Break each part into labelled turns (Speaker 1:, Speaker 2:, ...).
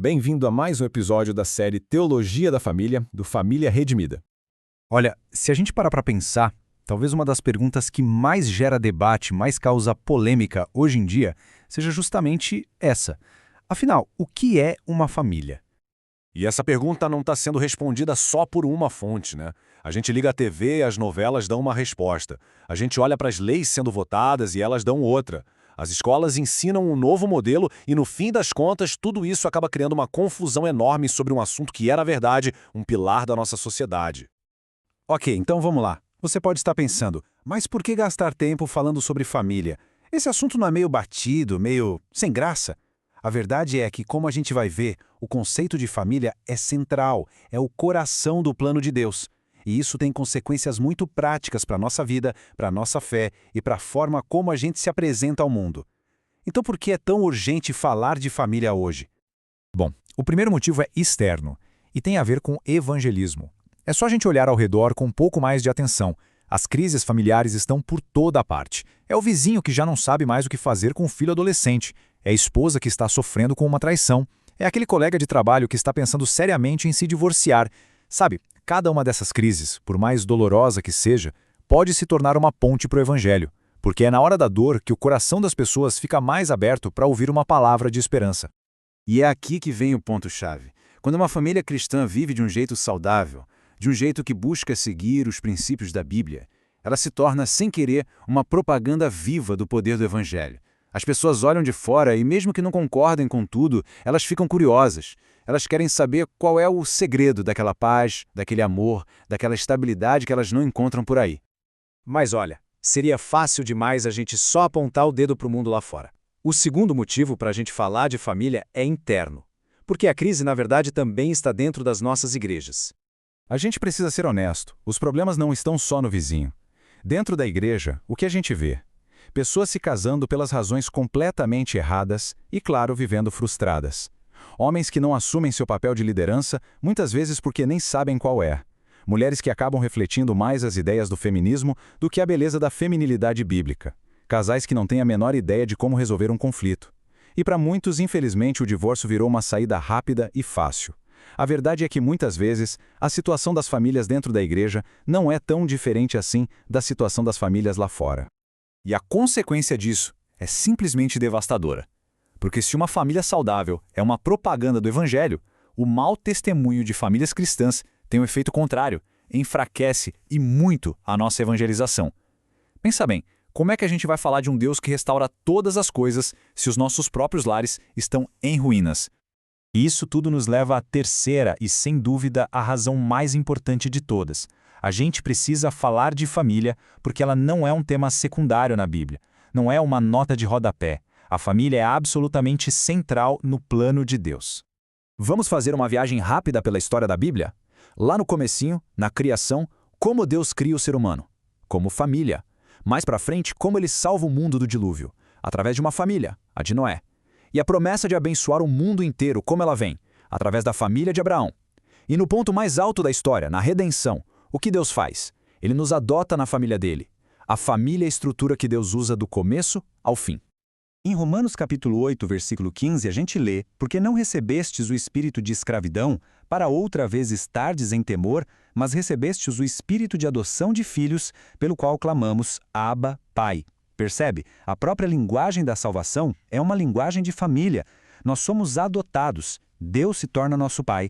Speaker 1: Bem-vindo a mais um episódio da série Teologia da Família, do Família Redimida.
Speaker 2: Olha, se a gente parar para pensar, talvez uma das perguntas que mais gera debate, mais causa polêmica hoje em dia, seja justamente essa. Afinal, o que é uma família?
Speaker 3: E essa pergunta não está sendo respondida só por uma fonte, né? A gente liga a TV e as novelas dão uma resposta. A gente olha para as leis sendo votadas e elas dão outra. As escolas ensinam um novo modelo e, no fim das contas, tudo isso acaba criando uma confusão enorme sobre um assunto que é, na verdade, um pilar da nossa sociedade.
Speaker 2: Ok, então vamos lá. Você pode estar pensando, mas por que gastar tempo falando sobre família? Esse assunto não é meio batido, meio sem graça? A verdade é que, como a gente vai ver, o conceito de família é central, é o coração do plano de Deus. E isso tem consequências muito práticas para a nossa vida, para a nossa fé e para a forma como a gente se apresenta ao mundo. Então por que é tão urgente falar de família hoje?
Speaker 4: Bom, o primeiro motivo é externo e tem a ver com evangelismo. É só a gente olhar ao redor com um pouco mais de atenção. As crises familiares estão por toda a parte. É o vizinho que já não sabe mais o que fazer com o filho adolescente. É a esposa que está sofrendo com uma traição. É aquele colega de trabalho que está pensando seriamente em se divorciar. Sabe, cada uma dessas crises, por mais dolorosa que seja, pode se tornar uma ponte para o evangelho, porque é na hora da dor que o coração das pessoas fica mais aberto para ouvir uma palavra de esperança.
Speaker 2: E é aqui que vem o ponto-chave. Quando uma família cristã vive de um jeito saudável, de um jeito que busca seguir os princípios da Bíblia, ela se torna, sem querer, uma propaganda viva do poder do evangelho. As pessoas olham de fora e, mesmo que não concordem com tudo, elas ficam curiosas. Elas querem saber qual é o segredo daquela paz, daquele amor, daquela estabilidade que elas não encontram por aí.
Speaker 5: Mas olha, seria fácil demais a gente só apontar o dedo para o mundo lá fora. O segundo motivo para a gente falar de família é interno. Porque a crise, na verdade, também está dentro das nossas igrejas.
Speaker 4: A gente precisa ser honesto, os problemas não estão só no vizinho. Dentro da igreja, o que a gente vê? Pessoas se casando pelas razões completamente erradas e, claro, vivendo frustradas. Homens que não assumem seu papel de liderança, muitas vezes porque nem sabem qual é. Mulheres que acabam refletindo mais as ideias do feminismo do que a beleza da feminilidade bíblica. Casais que não têm a menor ideia de como resolver um conflito. E para muitos, infelizmente, o divórcio virou uma saída rápida e fácil. A verdade é que, muitas vezes, a situação das famílias dentro da igreja não é tão diferente assim da situação das famílias lá fora.
Speaker 2: E a consequência disso é simplesmente devastadora. Porque se uma família saudável é uma propaganda do evangelho, o mau testemunho de famílias cristãs tem um efeito contrário, enfraquece e muito a nossa evangelização. Pensa bem, como é que a gente vai falar de um Deus que restaura todas as coisas se os nossos próprios lares estão em ruínas?
Speaker 4: E isso tudo nos leva à terceira e, sem dúvida, a razão mais importante de todas. A gente precisa falar de família porque ela não é um tema secundário na Bíblia. Não é uma nota de rodapé. A família é absolutamente central no plano de Deus.
Speaker 5: Vamos fazer uma viagem rápida pela história da Bíblia? Lá no comecinho, na criação, como Deus cria o ser humano? Como família. Mais pra frente, como ele salva o mundo do dilúvio? Através de uma família, a de Noé. E a promessa de abençoar o mundo inteiro, como ela vem? Através da família de Abraão. E no ponto mais alto da história, na redenção, o que Deus faz? Ele nos adota na família dele. A família é a estrutura que Deus usa do começo ao fim.
Speaker 2: Em Romanos capítulo 8, versículo 15, a gente lê: porque não recebestes o espírito de escravidão, para outra vez estardes em temor, mas recebestes o espírito de adoção de filhos, pelo qual clamamos, Abba, Pai. Percebe? A própria linguagem da salvação é uma linguagem de família. Nós somos adotados. Deus se torna nosso Pai.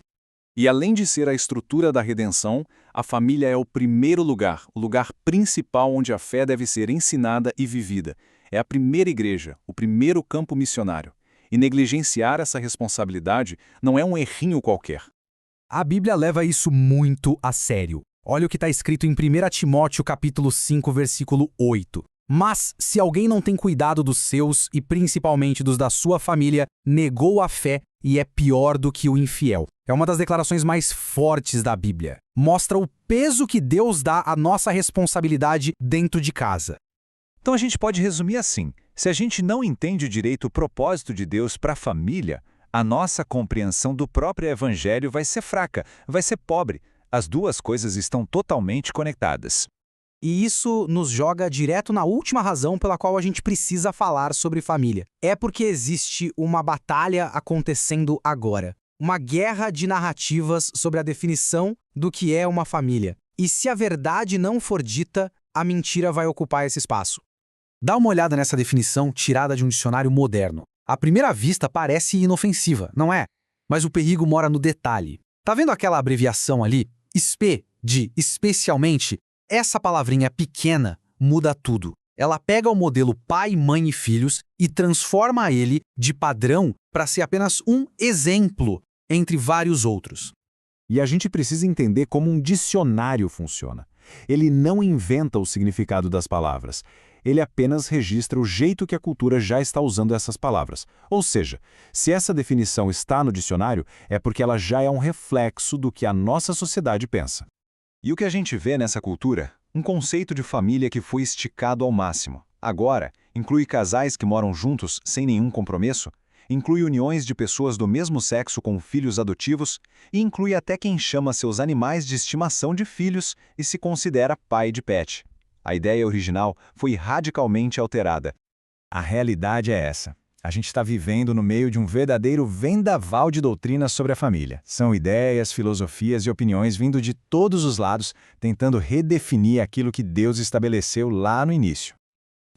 Speaker 3: E além de ser a estrutura da redenção, a família é o primeiro lugar, o lugar principal onde a fé deve ser ensinada e vivida. É a primeira igreja, o primeiro campo missionário. E negligenciar essa responsabilidade não é um errinho qualquer.
Speaker 4: A Bíblia leva isso muito a sério. Olha o que está escrito em 1 Timóteo capítulo 5, versículo 8. Mas, se alguém não tem cuidado dos seus, e principalmente dos da sua família, negou a fé e é pior do que o infiel. É uma das declarações mais fortes da Bíblia. Mostra o peso que Deus dá à nossa responsabilidade dentro de casa.
Speaker 2: Então a gente pode resumir assim: se a gente não entende direito o propósito de Deus para a família, a nossa compreensão do próprio evangelho vai ser fraca, vai ser pobre. As duas coisas estão totalmente conectadas.
Speaker 4: E isso nos joga direto na última razão pela qual a gente precisa falar sobre família. É porque existe uma batalha acontecendo agora.
Speaker 6: uma guerra de narrativas sobre a definição do que é uma família. E se a verdade não for dita, a mentira vai ocupar esse espaço. Dá uma olhada nessa definição tirada de um dicionário moderno. À primeira vista parece inofensiva, não é? Mas o perigo mora no detalhe. Tá vendo aquela abreviação ali? SPE, de especialmente? Essa palavrinha pequena muda tudo. Ela pega o modelo pai, mãe e filhos e transforma ele de padrão para ser apenas um exemplo entre vários outros.
Speaker 4: E a gente precisa entender como um dicionário funciona. Ele não inventa o significado das palavras. Ele apenas registra o jeito que a cultura já está usando essas palavras. Ou seja, se essa definição está no dicionário, é porque ela já é um reflexo do que a nossa sociedade pensa.
Speaker 3: E o que a gente vê nessa cultura? Um conceito de família que foi esticado ao máximo. Agora, inclui casais que moram juntos sem nenhum compromisso, inclui uniões de pessoas do mesmo sexo com filhos adotivos e inclui até quem chama seus animais de estimação de filhos e se considera pai de pet. A ideia original foi radicalmente alterada.
Speaker 4: A realidade é essa. A gente está vivendo no meio de um verdadeiro vendaval de doutrinas sobre a família. São ideias, filosofias e opiniões vindo de todos os lados, tentando redefinir aquilo que Deus estabeleceu lá no início.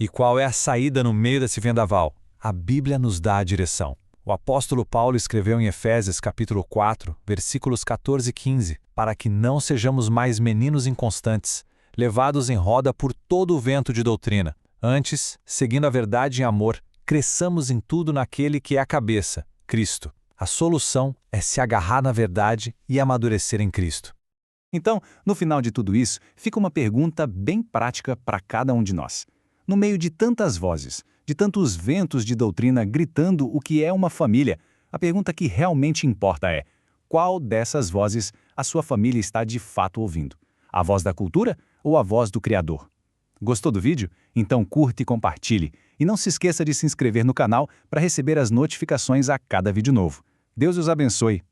Speaker 5: E qual é a saída no meio desse vendaval? A Bíblia nos dá a direção. O apóstolo Paulo escreveu em Efésios capítulo 4, versículos 14 e 15, para que não sejamos mais meninos inconstantes, levados em roda por todo o vento de doutrina. Antes, seguindo a verdade em amor, cresçamos em tudo naquele que é a cabeça, Cristo. A solução é se agarrar na verdade e amadurecer em Cristo.
Speaker 4: Então, no final de tudo isso, fica uma pergunta bem prática para cada um de nós. No meio de tantas vozes, de tantos ventos de doutrina gritando o que é uma família, a pergunta que realmente importa é: qual dessas vozes a sua família está de fato ouvindo? A voz da cultura ou a voz do Criador? Gostou do vídeo? Então curta e compartilhe. E não se esqueça de se inscrever no canal para receber as notificações a cada vídeo novo. Deus os abençoe.